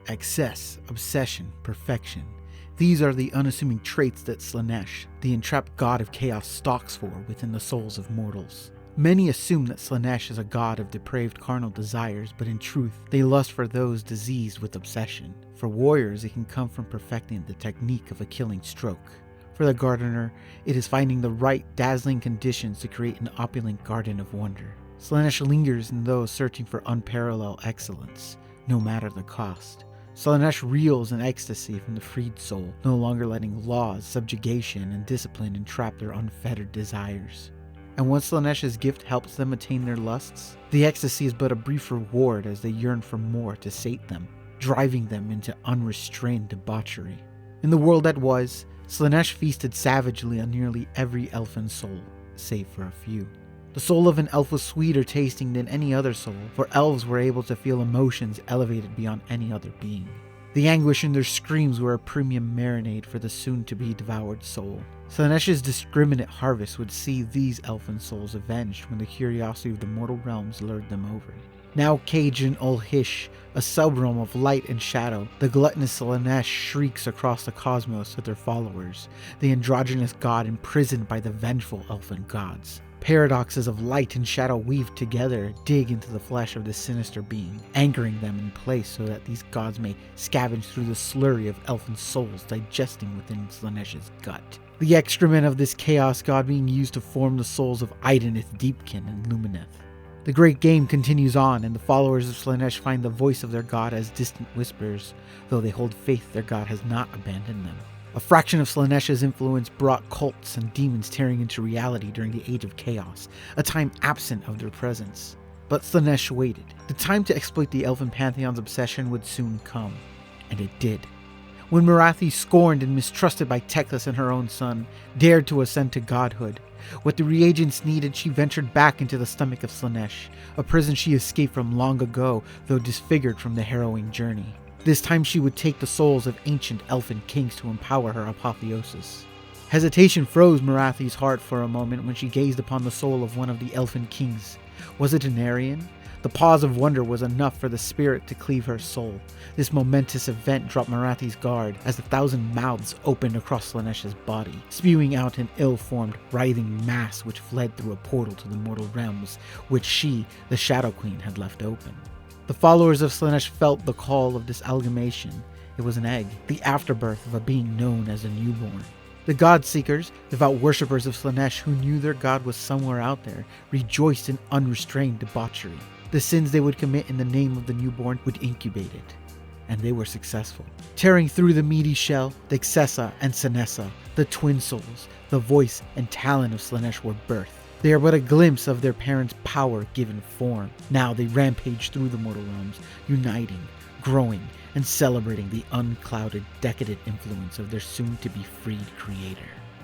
excess, obsession, perfection. These are the unassuming traits that Slaanesh, the entrapped god of chaos, stalks for within the souls of mortals. Many assume that Slaanesh is a god of depraved carnal desires, but in truth, they lust for those diseased with obsession. For warriors, it can come from perfecting the technique of a killing stroke. For the gardener, it is finding the right, dazzling conditions to create an opulent garden of wonder. Slaanesh lingers in those searching for unparalleled excellence, no matter the cost. Slaanesh reels in ecstasy from the freed soul, no longer letting laws, subjugation, and discipline entrap their unfettered desires. And once Slaanesh's gift helps them attain their lusts, the ecstasy is but a brief reward as they yearn for more to sate them, driving them into unrestrained debauchery. In the world that was, Slaanesh feasted savagely on nearly every elfin soul, save for a few. The soul of an elf was sweeter tasting than any other soul, for elves were able to feel emotions elevated beyond any other being. The anguish in their screams were a premium marinade for the soon-to-be devoured soul. Slaanesh's discriminate harvest would see these elfin souls avenged when the curiosity of the mortal realms lured them over. Now caged in Ulhish, a subrealm of light and shadow, the gluttonous Slaanesh shrieks across the cosmos to their followers, the androgynous god imprisoned by the vengeful elfin gods. Paradoxes of light and shadow weaved together dig into the flesh of this sinister being, anchoring them in place so that these gods may scavenge through the slurry of elfin souls digesting within Slaanesh's gut. The excrement of this chaos god being used to form the souls of Idenith, Deepkin, and Lumineth. The great game continues on, and the followers of Slaanesh find the voice of their god as distant whispers, though they hold faith their god has not abandoned them. A fraction of Slaanesh's influence brought cults and demons tearing into reality during the Age of Chaos, a time absent of their presence. But Slaanesh waited. The time to exploit the Elven Pantheon's obsession would soon come, and it did. When Morathi, scorned and mistrusted by Teclis and her own son, dared to ascend to godhood, with the reagents needed, she ventured back into the stomach of Slaanesh, a prison she escaped from long ago, though disfigured from the harrowing journey. This time she would take the souls of ancient elfin kings to empower her apotheosis. Hesitation froze Morathi's heart for a moment when she gazed upon the soul of one of the elfin kings. Was it an Aryan? The pause of wonder was enough for the spirit to cleave her soul. This momentous event dropped Morathi's guard as 1,000 mouths opened across Slaanesh's body, spewing out an ill-formed, writhing mass which fled through a portal to the mortal realms, which she, the Shadow Queen, had left open. The followers of Slaanesh felt the call of this amalgamation. It was an egg, the afterbirth of a being known as a newborn. The God-seekers, devout worshippers of Slaanesh who knew their god was somewhere out there, rejoiced in unrestrained debauchery. The sins they would commit in the name of the newborn would incubate it. And they were successful. Tearing through the meaty shell, the Xessa and Senessa, the twin souls, the voice and talent of Slaanesh were birthed. They are but a glimpse of their parents' power given form. Now they rampage through the mortal realms, uniting, growing, and celebrating the unclouded, decadent influence of their soon-to-be freed creator.